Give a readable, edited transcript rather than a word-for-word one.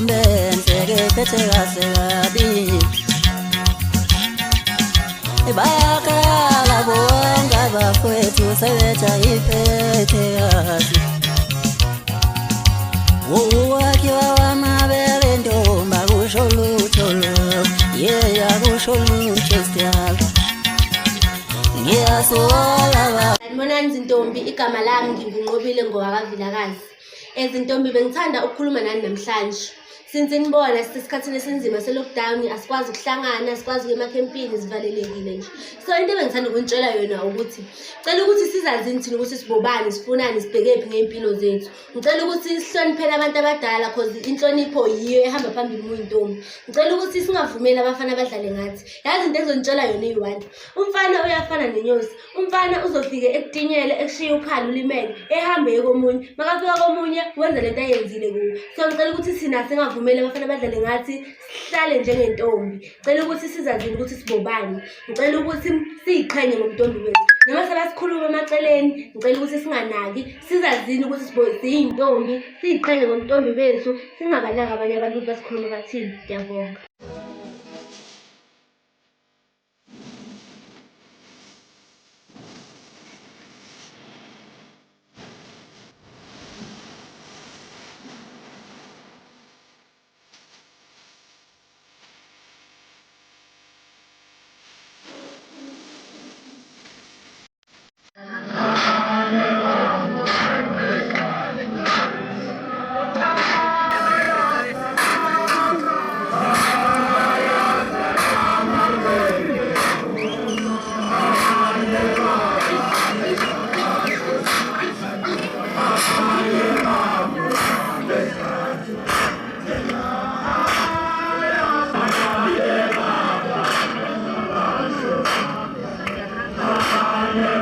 Bomben sege petega segabi Ibakala bonga bafethu sebeja iphethegazi Uwakiwa wamabele ndomba kusho lutho lo Yeah kusho lutho still Ngiyasola Sanibonani zintombi, igama lami ngingunqobile ngowakavilakazi. Ezintombi bengithanda ukukhuluma nani namhlanje. Since nibona sisesikhathini esinzima se-lockdown, asikwazi ukuhlangana, asikwazi ukuya emakhempini, sivalelekile nje. So into ebengithanda ukunitshela yona ukuthi ngicela ukuthi sizazini thina ukuthi sibobani, sifunani, sibhekephi ngey'mpilo zethu. Ngicela ukuthi sihlonipheni abantu abadala because inhlonipho yiyo ehamba phambili muyintombi. Ngicela ukuthi singavumeli abafana badlale ngathi. Yazi into engizonitshela yona iyi-one. Umfana uyafana nenyosi. Umfana uzofike ekutinyele, ekushiye ukhala ulimele, ehambe komunye. Makafika komunye wenza lento ayenzile kuwo. So ngicela ukuthi thina singavumeli abafana badlale ngathi, sihlale njengentombi. Ngicela ukuthi sizazini ukuthi sibobani. Ngicela ukuthi siyiqhenye ngomntombi wethu. Noma sebasikhuluma emaceleni, ngicela ukuthi singanaki, sizazini ukuthi siyintombi, siyiqhenye ngomntombi bethu, singabalaki abanye abantu ukuthi basikhuluma bathini. Ngiyabonga. Yeah.